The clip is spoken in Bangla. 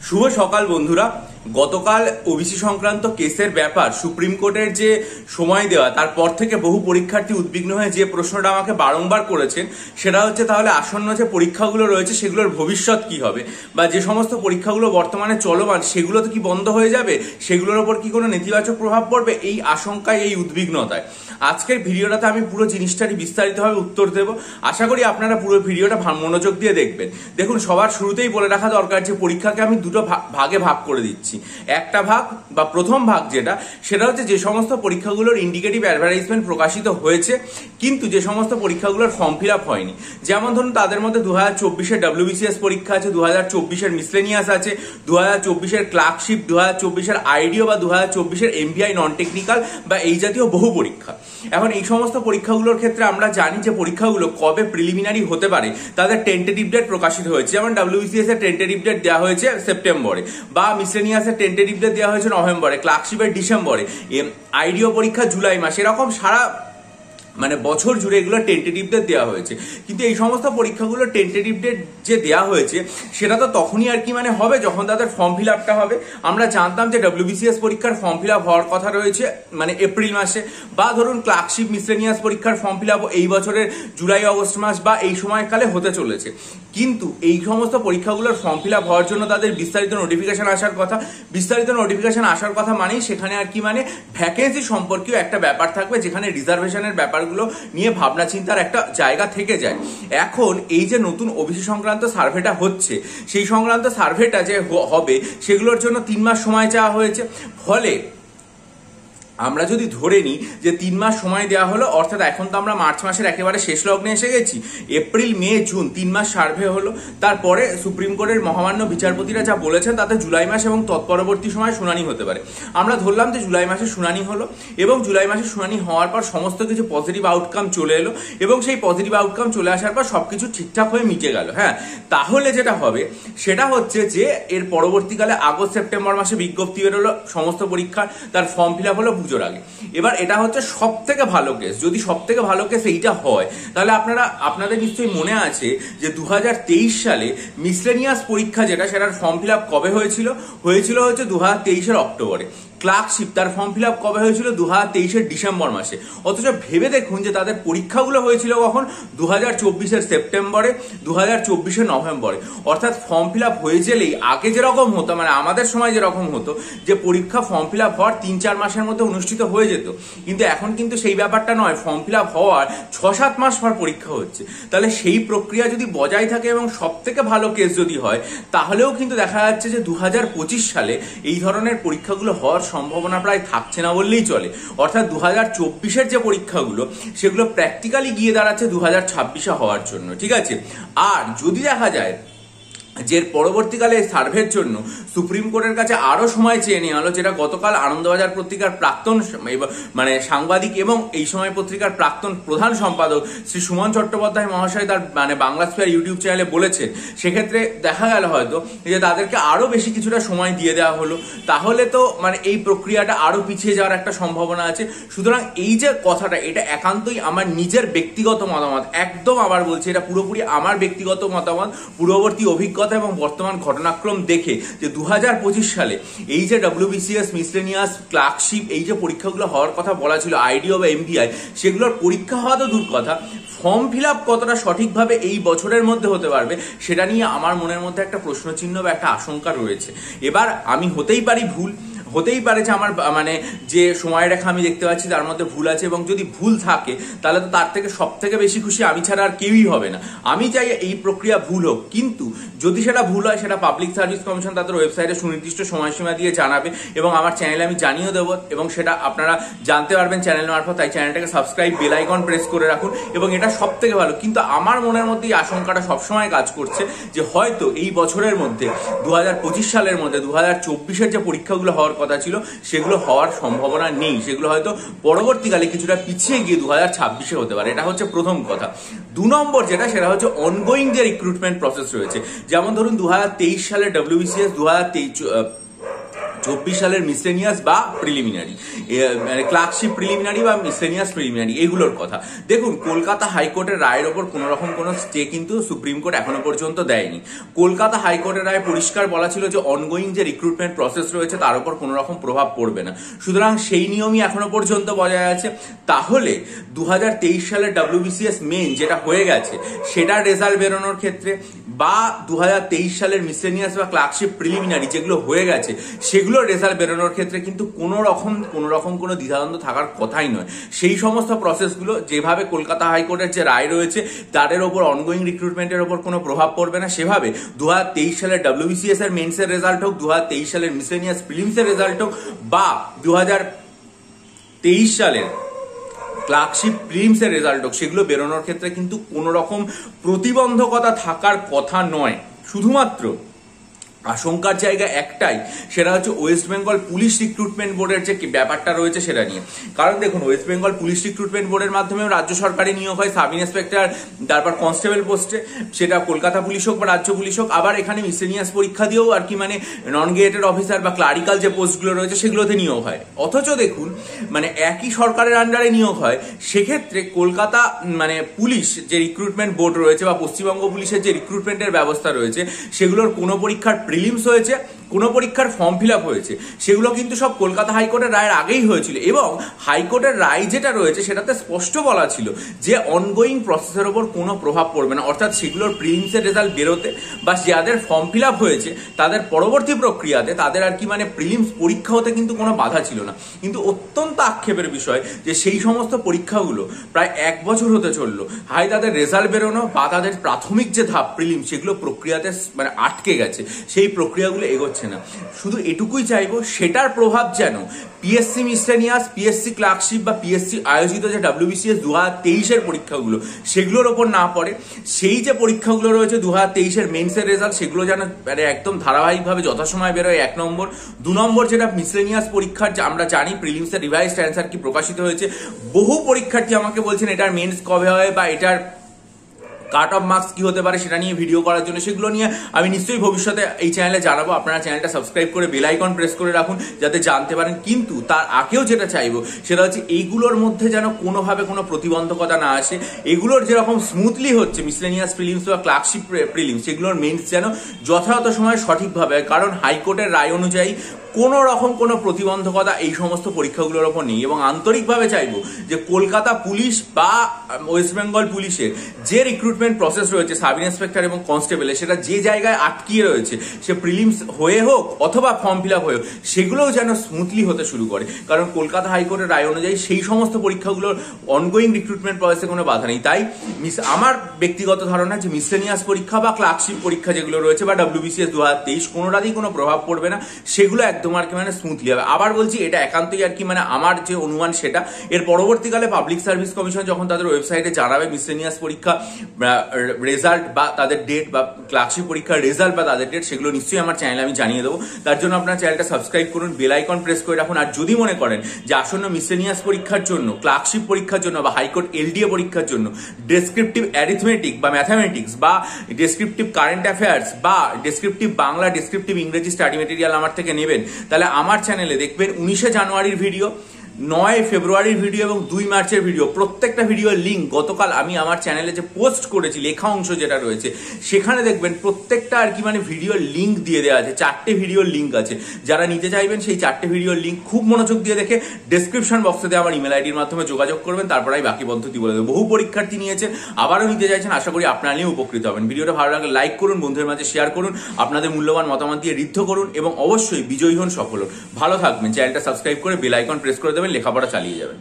শুভ সকাল বন্ধুরা। গতকাল ওবিসি সংক্রান্ত কেসের ব্যাপার সুপ্রিম কোর্টের যে সময় দেওয়া, তারপর থেকে বহু পরীক্ষার্থী উদ্বিগ্ন হয়ে যে প্রশ্নটা আমাকে বারংবার করেছেন সেটা হচ্ছে, তাহলে আসন্ন যে পরীক্ষাগুলো রয়েছে সেগুলোর ভবিষ্যৎ কি হবে, বা যে সমস্ত পরীক্ষাগুলো বর্তমানে চলমান সেগুলো তো কি বন্ধ হয়ে যাবে, সেগুলোর ওপর কি কোনো নেতিবাচক প্রভাব পড়বে, এই আশঙ্কায়, এই উদ্বিগ্নতায় আজকের ভিডিওটাতে আমি পুরো জিনিসটারই বিস্তারিতভাবে উত্তর দেব। আশা করি আপনারা পুরো ভিডিওটা মনোযোগ দিয়ে দেখবেন। দেখুন, সবার শুরুতেই বলে রাখা দরকার যে পরীক্ষাকে আমি দুটো ভাগে ভাগ করে দিচ্ছি। একটা ভাগ বা প্রথম ভাগ সেটা হচ্ছে যে সমস্ত পরীক্ষাগুলোর ইন্ডিকেটিভ অ্যাডভার্টাইজমেন্ট প্রকাশিত হয়েছে কিন্তু যে সমস্ত পরীক্ষাগুলোর ফর্ম ফিল আপ হয়নি। যেমন ধরুন, তাদের মধ্যে 2024-এর WBCS পরীক্ষা আছে, 2024-এর মিসলেনিয়াস আছে, 2024-এর ক্লার্কশিপ, 2024-এর আইডিও বা 2024-এর MBI নন টেকনিক্যাল বা এই জাতীয় বহু পরীক্ষা। এখন এই সমস্ত পরীক্ষাগুলোর ক্ষেত্রে আমরা জানি যে পরীক্ষাগুলো কবে প্রিলিমিনারি হতে পারে তাদের টেন্টেটিভ ডেট প্রকাশিত হয়েছে। যেমন WBCS এর টেন্টেটিভ ডেট দেওয়া হয়েছে সেপ্টেম্বরে, বা মিসলেনিয়াসের টেন্টেটিভ ডেট দেওয়া হয়েছে নভেম্বরে, ক্লার্কশিপের ডিসেম্বরে, আইডিও পরীক্ষা জুলাই মাসে। এরকম সারা বছর জুড়ে এগুলো টেন্টেটিভ ডেট দেওয়া হয়েছে। কিন্তু এই সমস্ত পরীক্ষাগুলো টেন্টেটিভ ডেট যে দেওয়া হয়েছে সেটা তো তখনই আর কি হবে যখন তাদের ফর্ম ফিল আপটা হবে। আমরা জানতাম যে WBCS পরীক্ষার ফর্ম ফিল আপ হওয়ার কথা রয়েছে এপ্রিল মাসে, বা ধরুন ক্লার্কশিপ মিসলেনিয়াস পরীক্ষার ফর্ম ফিল আপ এই বছরের জুলাই আগস্ট মাস বা এই সময়কালে হতে চলেছে। কিন্তু এই সমস্ত পরীক্ষাগুলোর ফর্ম ফিল আপ হওয়ার জন্য তাদের বিস্তারিত নোটিফিকেশন আসার কথা। বিস্তারিত নোটিফিকেশন আসার কথা মানেই সেখানে আর কি ভ্যাকেন্সি সম্পর্কীয় একটা ব্যাপার থাকবে, যেখানে রিজার্ভেশনের ব্যাপারগুলো নিয়ে ভাবনা চিন্তার একটা জায়গা থেকে যায়। এখন এই যে নতুন ওবিসি সংক্রান্ত সার্ভেটা হচ্ছে, সেই সংক্রান্ত সার্ভেটা যে হবে সেগুলোর জন্য 3 মাস সময় চাওয়া হয়েছে। ফলে আমরা যদি ধরে নিই যে 3 মাস সময় দেওয়া হলো, অর্থাৎ এখন তো আমরা মার্চ মাসের একেবারে শেষ লগ্নে এসে গেছি, এপ্রিল মে জুন 3 মাস সার্ভে হলো। তারপরে সুপ্রিম কোর্টের মহামান্য বিচারপতিরা যা বলেছেন তাতে জুলাই মাস এবং তৎপরবর্তী সময় শুনানি হতে পারে। আমরা ধরলাম যে জুলাই মাসে শুনানি হলো, এবং জুলাই মাসে শুনানি হওয়ার পর সমস্ত কিছু পজিটিভ আউটকাম চলে এলো, এবং সেই পজিটিভ আউটকাম চলে আসার পর সবকিছু ঠিকঠাক হয়ে মিটে গেল। হ্যাঁ, তাহলে যেটা হবে সেটা হচ্ছে যে এর পরবর্তীকালে আগস্ট সেপ্টেম্বর মাসে বিজ্ঞপ্তি বেরোলো, সমস্ত পরীক্ষার তার ফর্ম ফিল আপ হলো পুজোর আগে। এবার এটা হচ্ছে সব থেকে ভালো কেস। যদি সব থেকে ভালো কেস এইটা হয়, তাহলে আপনাদের নিশ্চয়ই মনে আছে যে 2023 সালে মিসলেনিয়াস পরীক্ষা সেটার ফর্ম ফিল আপ কবে হয়েছিল হচ্ছে 2023-এর অক্টোবরে। ক্লার্কশিপ তার ফর্ম ফিল আপ কবে হয়েছিল? 2023-এর ডিসেম্বর মাসে। অথচ ভেবে দেখুন যে তাদের পরীক্ষাগুলো হয়েছিল কখন? 2024-এর সেপ্টেম্বরে, 2024-এর নভেম্বরে। অর্থাৎ ফর্ম ফিল আপ হয়ে গেলেই আগে যেরকম হতো, আমাদের সময় যেরকম হতো যে পরীক্ষা ফর্ম ফিল আপ হওয়ার 3-4 মাসের মধ্যে অনুষ্ঠিত হয়ে যেত, কিন্তু এখন কিন্তু সেই ব্যাপারটা নয়। ফর্ম ফিল আপ হওয়ার 6-7 মাস পর পরীক্ষা হচ্ছে। তাহলে সেই প্রক্রিয়া যদি বজায় থাকে এবং সব থেকে ভালো কেস যদি হয়, তাহলেও কিন্তু দেখা যাচ্ছে যে 2025 সালে এই ধরনের পরীক্ষাগুলো হওয়ার সম্ভাবনা প্রায় থাকছে না বললেই চলে। অর্থাৎ 2024-এর যে পরীক্ষাগুলো সেগুলো প্র্যাকটিক্যালি গিয়ে দাঁড়াচ্ছে 2026-এ হওয়ার জন্য। ঠিক আছে, আর যদি দেখা যায় যে পরবর্তীকালে সার্ভের জন্য সুপ্রিম কোর্টের কাছে আরো সময় চেয়ে নেওয়া হলো, যেটা গতকাল আনন্দবাজার পত্রিকার প্রাক্তন সাংবাদিক এবং এই সময় পত্রিকার প্রাক্তন প্রধান সম্পাদক শ্রী সুমন চট্টোপাধ্যায় মহাশয় তার বাংলা স্পেয়ার ইউটিউব চ্যানেলে বলেছেন, সেক্ষেত্রে দেখা গেল হয়তো যে তাদেরকে আরো বেশি কিছুটা সময় দিয়ে দেওয়া হলো। তাহলে তো এই প্রক্রিয়াটা আরো পিছিয়ে যাওয়ার একটা সম্ভাবনা আছে। সুতরাং এই যে কথাটা, এটা একান্তই আমার নিজের ব্যক্তিগত মতামত। একদম আবার বলছি, এটা পুরোপুরি আমার ব্যক্তিগত মতামত, পূর্ববর্তী অভিজ্ঞতা এবং বর্তমান ঘটনাক্রম দেখে, যে 2025 সালে এই যে WBCS, মিসলেনিয়াস, ক্লার্কশিপ এই যে পরীক্ষাগুলো হওয়ার কথা বলা ছিল, আইডিও বা MBI, সেগুলোর পরীক্ষা হওয়া তো দূর কথা, ফর্ম ফিল আপ কতটা সঠিকভাবে এই বছরের মধ্যে হতে পারবে সেটা নিয়ে আমার মনের মধ্যে একটা প্রশ্নচিহ্ন বা একটা আশঙ্কা রয়েছে। এবার আমি হতেই পারে যে আমার যে সময় রেখা আমি দেখতে পাচ্ছি তার মধ্যে ভুল আছে, এবং যদি ভুল থাকে তাহলে তো তার থেকে সব থেকে বেশি খুশি আমি ছাড়া আর কেউই হবে না। আমি চাই এই প্রক্রিয়া ভুল হোক, কিন্তু যদি সেটা ভুল হয় সেটা পাবলিক সার্ভিস কমিশন তাদের ওয়েবসাইটে সুনির্দিষ্ট সময়সীমা দিয়ে জানাবে, এবং আমার চ্যানেলে আমি জানিয়ে দেবো, এবং সেটা আপনারা জানতে পারবেন চ্যানেল মারফত। তাই চ্যানেলটাকে সাবস্ক্রাইব, বেল আইকন প্রেস করে রাখুন, এবং এটা সব থেকে ভালো। কিন্তু আমার মনের মধ্যে এই আশঙ্কাটা সবসময় কাজ করছে যে হয়তো এই বছরের মধ্যে 2025 সালের মধ্যে 2024-এর যে পরীক্ষাগুলো হওয়ার কথা ছিল সেগুলো হওয়ার সম্ভাবনা নেই। সেগুলো হয়তো পরবর্তীকালে কিছুটা পিছিয়ে গিয়ে 2026-এ হতে পারে। এটা হচ্ছে প্রথম কথা। 2 নম্বর সেটা হচ্ছে অনগোয়িং যে রিক্রুটমেন্ট প্রসেস রয়েছে। যেমন ধরুন 2023 সালে WBCS, 24 সালের মিসলেনিয়াস বা প্রিলিমিনারি, মানে ক্লার্কশিপ প্রিলিমিনারি বা মিসলেনিয়াস প্রিলিমিনারি, এগুলোর কথা। দেখুন, কলকাতা হাইকোর্টের রায়ের ওপর কোন রকম কোনো স্টে কিন্তু সুপ্রিম কোর্ট এখনো পর্যন্ত দেয়নি। কলকাতা হাইকোর্টের রায়ে পরিষ্কার বলা ছিল যে অনগোয়িং যে রিক্রুটমেন্ট প্রসেস রয়েছে তার উপর কোনো রকম প্রভাব পড়বে না, সুতরাং সেই নিয়মই এখনো পর্যন্ত বজায় আছে। তাহলে 2023 সালের WBCS মেইন যেটা হয়ে গেছে সেটার রেজাল্ট বেরোনোর ক্ষেত্রে বা 2023 সালের মিসলেনিয়াস বা ক্লার্কশিপ প্রিলিমিনারি যেগুলো হয়ে গেছে সেগুলোর রেজাল্ট বেরোনোর ক্ষেত্রে কিন্তু কোনো রকম কোনো দ্বিধাদ্বন্দ্ব থাকার কথাই নয়। সেই সমস্ত প্রসেসগুলো যেভাবে কলকাতা হাইকোর্টের যে রায় রয়েছে তাদের ওপর অনগোয়িং রিক্রুটমেন্টের ওপর কোনো প্রভাব পড়বে না, সেভাবে 2023 সালের WBCS এর মেইনসের রেজাল্ট হোক, 2023 সালের মিসলেনিয়াস প্রিলিমসের রেজাল্ট হোক বা 2023 সালের ক্লার্কশিপ প্রিলিমসের রেজাল্ট হোক, সেগুলো বেরোনোর ক্ষেত্রে কিন্তু কোনো রকম প্রতিবন্ধকতা থাকার কথা নয়। শুধুমাত্র আশঙ্কার জায়গা একটাই, সেটা হচ্ছে ওয়েস্ট বেঙ্গল পুলিশ রিক্রুটমেন্ট বোর্ডের যে ব্যাপারটা রয়েছে সেটা নিয়ে। কারণ দেখুন, ওয়েস্ট বেঙ্গল পুলিশ রিক্রুটমেন্ট বোর্ডের মাধ্যমেও রাজ্য সরকারি নিয়োগ হয় সাব ইন্সপেক্টর, তারপর কনস্টেবল পোস্টে, সেটা কলকাতা পুলিশ হোক বা রাজ্য পুলিশ হোক। আবার এখানে মিসলেনিয়াস পরীক্ষা দিয়েও আর কি মানে নন গেটেড অফিসার বা ক্লারিক্যাল যে পোস্টগুলো রয়েছে সেগুলোতে নিয়োগ হয়। অথচ দেখুন, মানে একই সরকারের আন্ডারে নিয়োগ হয়, সেক্ষেত্রে কলকাতা মানে পুলিশ যে রিক্রুটমেন্ট বোর্ড রয়েছে বা পশ্চিমবঙ্গ পুলিশের যে রিক্রুটমেন্টের ব্যবস্থা রয়েছে সেগুলোর কোনো পরীক্ষার প্রিলিমস হয়েছে, কোনো পরীক্ষার ফর্ম ফিল আপ হয়েছে, সেগুলো কিন্তু সব কলকাতা হাইকোর্টের রায়ের আগেই হয়েছিল। এবং হাইকোর্টের রায় যেটা রয়েছে সেটাতে স্পষ্ট বলা ছিল যে অনগোয়িং প্রসেসের ওপর কোনো প্রভাব পড়বে না, অর্থাৎ সেগুলোর প্রিলিমসের রেজাল্ট বেরোতে বা যাদের ফর্ম ফিল আপ হয়েছে তাদের পরবর্তী প্রক্রিয়াতে তাদের আর কি মানে প্রিলিমস পরীক্ষা হতে কিন্তু কোনো বাধা ছিল না। কিন্তু অত্যন্ত আক্ষেপের বিষয় যে সেই সমস্ত পরীক্ষাগুলো প্রায় 1 বছর হতে চললো, হাই তাদের রেজাল্ট বেরোনো বা তাদের প্রাথমিক যে ধাপ প্রিলিম সেগুলো প্রক্রিয়াতে মানে আটকে গেছে, সেই প্রক্রিয়াগুলো এগোচ্ছে না। শুধু এটুকুই চাইবো সেটার প্রভাব যেন পিএসসি মিসলেনিয়াস, পিএসসি ক্লার্কশিপ বা পিএসসি আয়োজিত যে WBCS 2023 এর পরীক্ষাগুলো সেগুলোর ওপর না পড়ে। সেই যে পরীক্ষাগুলো রয়েছে 2023 এর মেইনসের রেজাল্ট, সেগুলো যেন মানে একদম ধারাবাহিকভাবে যথাসময় বেরোয়, 1 নম্বর। 2 নম্বর, যেটা মিসলেনিয়াস পরীক্ষার আমরা জানি প্রিলিমসের রিভাইজড অ্যান্সার কি প্রকাশিত হয়েছে, বহু পরীক্ষার্থী আমাকে বলছেন এটার মেইনস কবে হয় বা এটার কাট অফ মার্কস কি হতে পারে সেটা নিয়ে ভিডিও করার জন্য। সেগুলো নিয়ে আমি নিশ্চয়ই ভবিষ্যতে এই চ্যানেলে জানাবো। আপনারা চ্যানেলটা সাবস্ক্রাইব করে বেল আইকন প্রেস করে রাখুন যাতে জানতে পারেন। কিন্তু তার আগেও যেটা চাইবো সেটা হচ্ছে এইগুলোর মধ্যে যেন কোনোভাবে কোনো প্রতিবন্ধকতা না আসে। এগুলোর যেরকম স্মুথলি হচ্ছে মিসলেনিয়াস প্রিলিমস বা ক্লার্কশিপ প্রিলিমস, সেগুলোর মেইনস যেন যথাযথ সময় সঠিকভাবে, কারণ হাইকোর্টের রায় অনুযায়ী কোনো রকম কোনো প্রতিবন্ধকতা এই সমস্ত পরীক্ষাগুলোর ওপর নেই। এবং আন্তরিকভাবে চাইবো যে কলকাতা পুলিশ বা ওয়েস্ট বেঙ্গল পুলিশের যে রিক্রুটমেন্ট প্রসেস রয়েছে সাব ইন্সপেক্টর এবং কনস্টেবলের, সেটা যে জায়গায় আটকিয়ে রয়েছে, সে প্রিলিমস হয়ে হোক অথবা ফর্ম ফিল আপ হয়ে হোক, সেগুলোও যেন স্মুথলি হতে শুরু করে। কারণ কলকাতা হাইকোর্টের রায় অনুযায়ী সেই সমস্ত পরীক্ষাগুলোর অনগোয়িং রিক্রুটমেন্ট প্রসেসে কোনো বাধা নেই। তাই আমার ব্যক্তিগত ধারণা যে মিসলেনিয়াস পরীক্ষা বা ক্লার্কশিপ পরীক্ষা যেগুলো রয়েছে বা WBCS 2023 কোনোটাতেই কোনো প্রভাব পড়বে না, সেগুলো একদম আর কি মানে স্মুথলি হবে। আবার বলছি, এটা একান্তই আর কি মানে আমার যে অনুমান সেটা। এর পরবর্তীকালে পাবলিক সার্ভিস কমিশন যখন তাদের ওয়েবসাইটে জানাবে মিসলেনিয়াস পরীক্ষা রেজাল্ট বা তাদের ডেট বা ক্লার্কশিপ পরীক্ষার রেজাল্ট বা তাদের ডেট, সেগুলো নিশ্চয়ই আমার চ্যানেলে আমি জানিয়ে দেবো। তার জন্য আপনার চ্যানেলটা সাবস্ক্রাইব করুন, বেল আইকন প্রেস করে রাখুন। আর যদি মনে করেন যে আসন্ন মিসলেনিয়াস পরীক্ষার জন্য, ক্লার্কশিপ পরীক্ষার জন্য বা হাইকোর্ট LDA পরীক্ষার জন্য ডেসক্রিপটিভ অ্যারিথমেটিক বা ম্যাথামেটিক্স বা ডেসক্রিপটিভ কারেন্ট অ্যাফেয়ার্স বা ডেসক্রিপটিভ বাংলা, ডেসক্রিপটিভ ইংরেজি স্টাডি মেটেরিয়াল আমার থেকে নেবেন, তাহলে আমার চ্যানেলে দেখবেন 19 জানুয়ারির ভিডিও, 9 ফেব্রুয়ারির ভিডিও এবং 2 মার্চের ভিডিও, প্রত্যেকটা ভিডিওর লিঙ্ক গতকাল আমি আমার চ্যানেলে যে পোস্ট করেছি লেখা অংশ যেটা রয়েছে সেখানে দেখবেন প্রত্যেকটা আর কি মানে ভিডিওর লিঙ্ক দিয়ে দেওয়া আছে। 4টে ভিডিওর লিঙ্ক আছে। যারা নিতে চাইবেন সেই 4টে ভিডিওর লিঙ্ক খুব মনোযোগ দিয়ে দেখে ডেসক্রিপশন বক্সে দিয়ে আমার ইমেল আইডির মাধ্যমে যোগাযোগ করবেন, তারপর আমি বাকি পদ্ধতি বলে দেবো। বহু পরীক্ষার্থী নিয়েছেন, আবারও নিতে চাইছেন, আশা করি আপনারা নিয়ে উপকৃত হবেন। ভিডিওটা ভালো লাগলে লাইক করুন, বন্ধুদের মাঝে শেয়ার করুন, আপনাদের মূল্যবান মতামত দিয়ে ঋদ্ধ করুন এবং অবশ্যই বিজয়ী হন, সফল হন। ভালো থাকবেন, চ্যানেলটা সাবস্ক্রাইব করে বেল আইকন প্রেস করে দেবেন, লেখাপড়া চালিয়ে যাবেন।